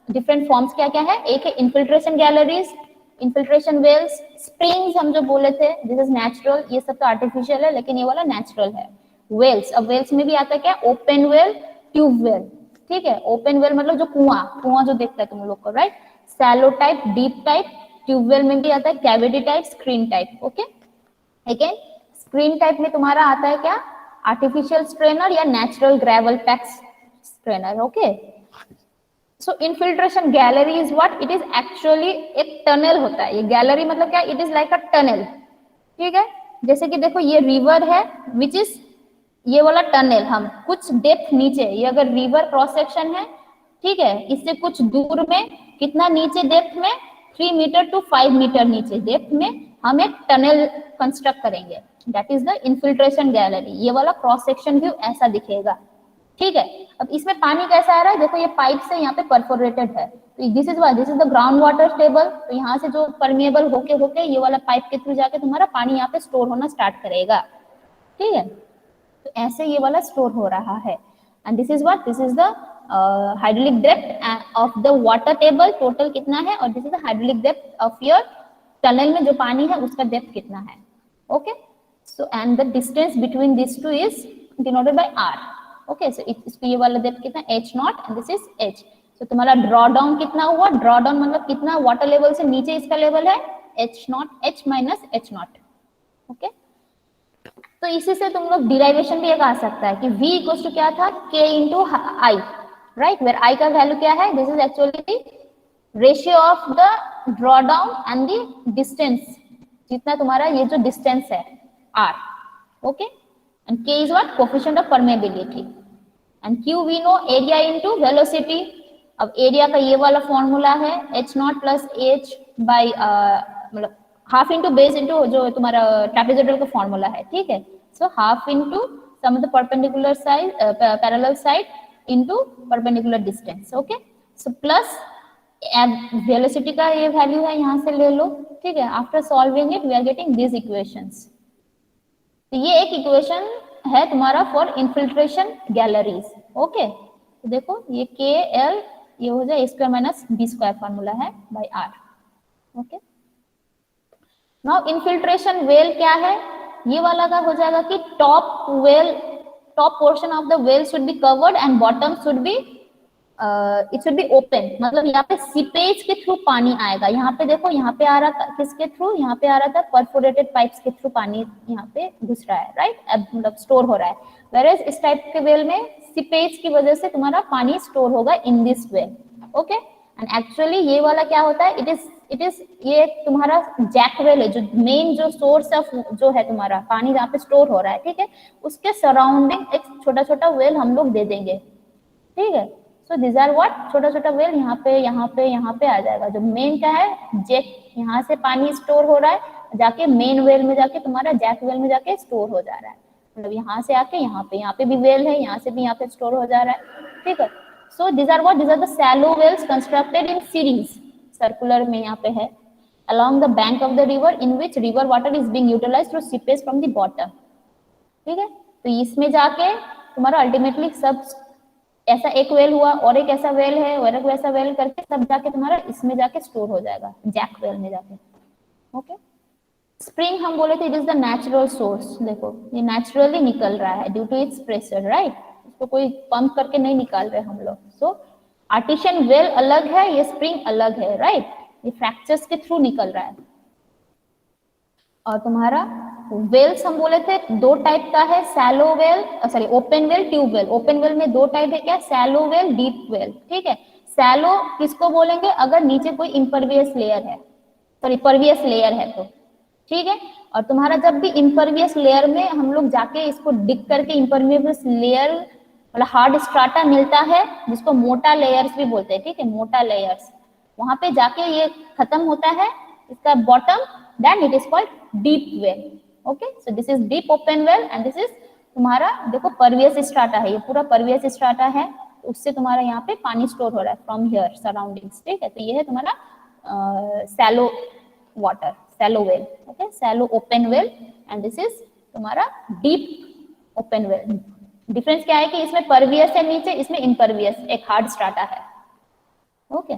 डिफरेंट फॉर्म्स क्या क्या है, एक है infiltration galleries, infiltration wells, springs हम जो बोले थे, दिस इज नेचुरल, ये सब तो आर्टिफिशियल है, लेकिन ये वाला नेचुरल है। वेल्स, अब वेल्स में भी आता है क्या, ओपन वेल, ट्यूब वेल, ठीक है, ओपन वेल मतलब जो कुआं जो देखता है तुम लोग को, right, shallow type, deep type, tube well में भी आता है cavity type, screen type, okay. Again screen type में तुम्हारा आता है क्या, आर्टिफिशियल स्ट्रेनर या natural gravel packs strainer, okay. So infiltration gallery is what, it is actually एक टनल होता है, ये गैलरी मतलब क्या, it is like a tunnel, ठीक है। जैसे कि देखो ये रिवर है विच इज ये वाला टनल, हम कुछ डेप्थ नीचे, ये अगर रिवर क्रॉस सेक्शन है, ठीक है, इससे कुछ दूर में कितना नीचे डेप्थ में 3 मीटर टू 5 मीटर नीचे डेप्थ में हम एक टनल कंस्ट्रक्ट करेंगे, that is the infiltration gallery. ये वाला क्रॉस सेक्शन व्यू ऐसा दिखेगा, ठीक है। अब इसमें पानी कैसा आ रहा है, देखो ये पाइप से यहाँ पे परफोरेटेड है, तो this is why, this is the ground water table, तो यहाँ से जो परमिएबल होके होके ये वाला पाइप के थ्रू जाके तुम्हारा पानी यहाँ पे स्टोर होना स्टार्ट करेगा, ठीक है। तो ऐसे ये वाला स्टोर हो रहा है, and this is what, this is the hydraulic depth of the water table, total कितना है, और this is the hydraulic depth of your tunnel में जो पानी है उसका डेप्थ कितना है, okay. So and the distance between this two is denoted by r, okay. So इसको ये वाला डेप्थ कितना, h naught, and this is h। So तुम्हारा ड्रॉ डाउन कितना हुआ, ड्रॉ डाउन मतलब कितना वाटर लेवल से नीचे इसका लेवल है, h not, h minus h not, okay. तो इसी से तुम लोग डिराइवेशन भी एक आ सकता है कि v इक्वल्स टू क्या था, k into I, right, where i का वैल्यू क्या है, this is actually the ratio of the draw down and the distance, जितना तुम्हारा ये जो डिस्टेंस है r, okay, and k is what, coefficient of permeability, and q we know area into velocity. अब एरिया का ये वाला फॉर्मूला है h naught plus h by मतलब हाफ इंटू बेस इंटू जो तुम्हारा ट्रेपेजोइडल का फॉर्मूला है, ठीक है, so half into sum of the perpendicular side parallel side into perpendicular distance, okay, so plus velocity का ये वैल्यू है, यहाँ से ले लो, ठीक है, after solving it we are getting this equations. तो ये एक इक्वेशन है तुम्हारा फॉर इनफिल्ट्रेशन गैलरीज, ओके, तो देखो ये के एल ये हो जाए square minus B square formula है by R, okay. Now infiltration well क्या है, ये वाला का हो जाएगा कि top well, top portion of the well should be covered and bottom should be it should be open, मतलब यहाँ पे सीपेज के थ्रू पानी आएगा, यहाँ पे देखो यहाँ पे आ रहा था किसके थ्रू, यहाँ पे आ रहा था परफोरेटेड पाइप्स के थ्रू पानी यहाँ पे घुस रहा है, राइट, अब मतलब स्टोर हो रहा है, वेयरएज इस टाइप के वेल में सीपेज की वजह से तुम्हारा पानी स्टोर होगा in this way, okay, and actually ये वाला क्या होता है, इट इज ये तुम्हारा जैक वेल है, जो मेन जो सोर्स ऑफ जो है तुम्हारा पानी जहाँ पे स्टोर हो रहा है, ठीक है, उसके सराउंडिंग एक छोटा छोटा वेल हम लोग दे देंगे, ठीक है, सो दिस आर व्हाट, छोटा छोटा वेल यहाँ पे यहाँ पे यहाँ पे आ जाएगा, जो मेन क्या है जैक, यहाँ से पानी स्टोर हो रहा है जाके मेन वेल में जाके तुम्हारा जैक वेल में जाके स्टोर हो जा रहा है, मतलब यहाँ से आके यहाँ पे भी वेल है, यहाँ से भी यहाँ पे स्टोर हो जा रहा है, ठीक है, so this are what, this are the shallow wells constructed in series, circular में यहाँ पे है, along the bank of the river in which river water is being utilized through seepage from the bottom, ठीक है, तो इसमें जाके तुम्हारा अल्टीमेटली सब ऐसा एक वेल हुआ और एक ऐसा वेल है और एक वैसा वेल करके सब जाके तुम्हारा इसमें जाके स्टोर हो जाएगा जैक वेल में जाके, ओके। स्प्रिंग हम बोले थे it is the natural source, देखो ये नेचुरली निकल रहा है due to its pressure, right, इसको कोई पंप करके नहीं निकाल रहे हम लोग, सो आर्टिशियन वेल अलग है, ये स्प्रिंग अलग है, राइट, ये फ्रैक्चर्स के थ्रू निकल रहा है। और तुम्हारा वेल्स हम बोले थे दो टाइप का है, shallow well, sorry open well, tube well, open well में दो टाइप है, क्या, सैलो वेल, डीप वेल, ठीक है, सैलो किसको बोलेंगे, अगर नीचे कोई इम्परवियस लेयर है, सॉरी परवियस लेयर है तो, ठीक है, और तुम्हारा जब भी इम्परवियस लेयर में हम लोग जाके इसको डिग करके इम्परवियस लेयर मतलब हार्ड स्ट्राटा मिलता है, जिसको मोटा लेयर्स भी बोलते हैं, ठीक है, मोटा लेयर्स, वहां पे जाके ये खत्म होता है इसका bottom, then it is called deep well, okay, so this is deep open well and this is तुम्हारा देखो परवियस स्ट्राटा है, ये पूरा परवियस स्ट्राटा है, उससे तुम्हारा यहाँ पे पानी स्टोर हो रहा है फ्रॉम हियर सराउंडिंग्स, ठीक है, तो ये है तुम्हारा shallow water, shallow well, okay, shallow open well and this is तुम्हारा डीप ओपन वेल। डिफरेंस क्या है कि इसमें परवियस है नीचे, इसमें इम्परवियस एक हार्ड स्ट्राटा है, ओके।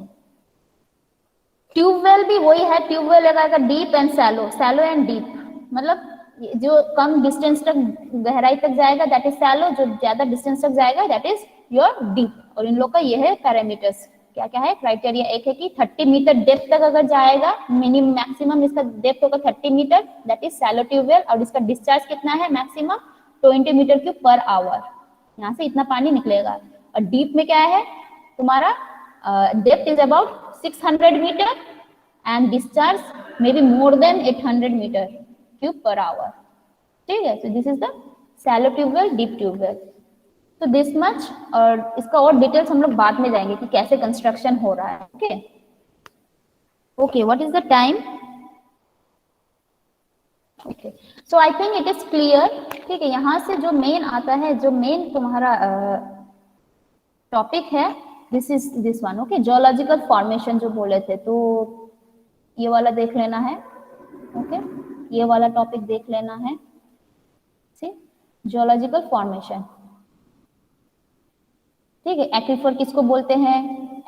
ट्यूबवेल भी वही है, ट्यूबवेल लगाएगा deep and shallow, shallow and deep, मतलब जो कम डिस्टेंस तक गहराई तक जाएगा दैट इज सैलो, जो ज्यादा डिस्टेंस तक जाएगा दैट इज योर डीप, और इन लोग का ये है पैरामीटर्स, क्या क्या है क्राइटेरिया, एक है कि 30 मीटर डेप्थ तक अगर जाएगा, मिनिमम मैक्सिमम इसका डेप्थ होगा 30 metre, that is shallow tube well, और इसका डिस्चार्ज कितना है maximum 20 metre cube per hour, यहाँ से इतना पानी निकलेगा। और डीप में क्या है तुम्हारा depth is about 600 meter and discharge may be more than 800 meter cube per hour, ठीक है, so this is the shallow tube well, deep tube well, so this much, और इसका और डिटेल्स हम लोग बाद में जाएंगे कि कैसे कंस्ट्रक्शन हो रहा है, okay okay, what is the time, okay, so I think it is clear, ठीक है, यहाँ से जो मेन आता है, जो मेन तुम्हारा टॉपिक है, this is this one, okay, geological formation जो बोले थे, तो ये वाला देख लेना है, ओके, ये वाला टॉपिक देख लेना है, जियोलॉजिकल फॉर्मेशन, ठीक है, एक्विफर किसको बोलते हैं,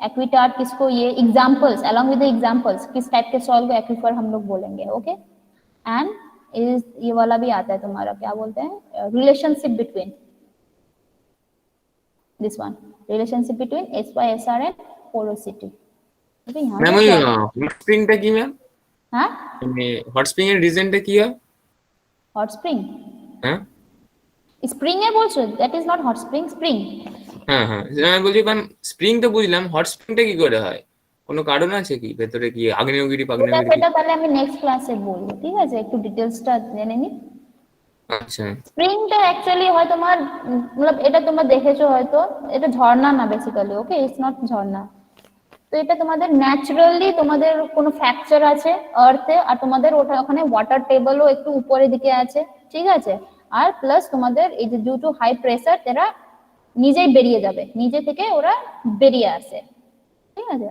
एक्विटार्ड किसको, ये examples along with the examples किस टाइप के सॉइल को एक्विफर हम लोग बोलेंगे, ओके, एंड इज ये वाला भी आता है तुम्हारा, क्या बोलते हैं, relationship between this one, relationship between SYSR and porosity, okay, ma'am ওই হট স্প্রিংটা কি ম্যাম, হ্যাঁ মানে হট স্প্রিং এর রিজনটা কি হয়, হট স্প্রিং হ্যাঁ স্প্রিং এ বলছো? That is not hot spring. Spring, হ্যাঁ হ্যাঁ, আমি বলছি ম্যাম স্প্রিং তো বুঝলাম, হট স্প্রিংটা কি করে হয়? কোনো কারণ আছে কি ভেতরে, কি আগ্নেয়গিরি সেটা পাগ্নেয়গিরি? সেটা তাহলে আমি নেক্সট ক্লাসে বলবো, ঠিক আছে? একটু ডিটেলসটা জেনে নি। আচ্ছা স্প্রিংটা অ্যাকচুয়ালি হয় তোমার মতলব এটা তোমরা দেখেছো হয়তো, এটা ঝর্ণা না বেসিক্যালি, ওকে, ইটস নট ঝর্ণা। তো এটা তোমাদের ন্যাচারালি তোমাদের কোনো ফ্র্যাকচার আছে আর্থে, আর তোমাদের ওটা ওখানে ওয়াটার টেবলও একটু উপরের দিকে আছে, ঠিক আছে? আর প্লাস তোমাদের এই যে ডিউ টু হাই প্রেসার এরা নিজেই বেরিয়ে যাবে, নিজে থেকে ওরা বেরিয়ে আসে, ঠিক আছে?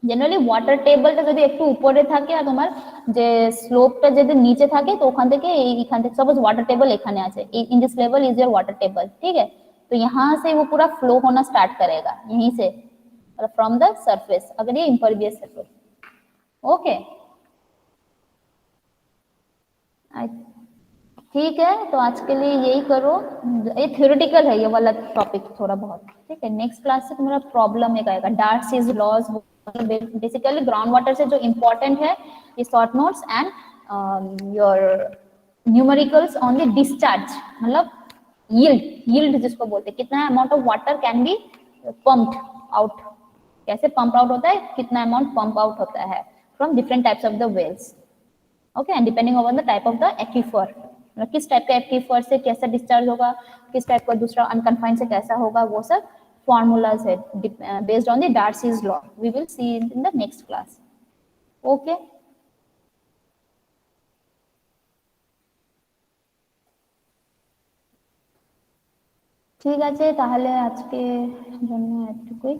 জেনারেলি ওয়াটার টেবলটা যদি একটু উপরে থাকে আর তোমার যে স্লোপটা যদি নিচে থাকে, তো ওখান থেকে এইখান থেকে सपोज वाटर टेबल এখানে আছে, in this level is your water table, ठीक है? तो यहाँ से वो पूरा फ्लो होना स्टार्ट करेगा यहीं से, मतलब फ्रॉम द सरफेस, अगर ये इम्परवियस है तो। ओके, ठीक है, तो आज के लिए यही करो। ये थ्योरेटिकल है ये वाला टॉपिक थोड़ा बहुत, ठीक है? नेक्स्ट क्लास से तुम्हारा प्रॉब्लम एक आएगा, Darcy's laws. Basically ground water से जो इम्पोर्टेंट है ये short notes and your numericals on the discharge, मतलब यील्ड, यील्ड जिसको बोलते हैं, कितना amount of water can be pumped out, कैसे पंप आउट होता है, कितना अमाउंट पंप आउट होता है from different types of the wells. Okay, and depending upon the type of the aquifer, मतलब किस टाइप का एक्वीफर से कैसा डिस्चार्ज होगा, किस टाइप का दूसरा अनकन्फाइंड से कैसा होगा, वो सब फॉर्मूलाज है based on the Darcy's law. We will see in the next class. Okay, ঠিক আছে তাহলে আজকে জন্য এতটুকুই।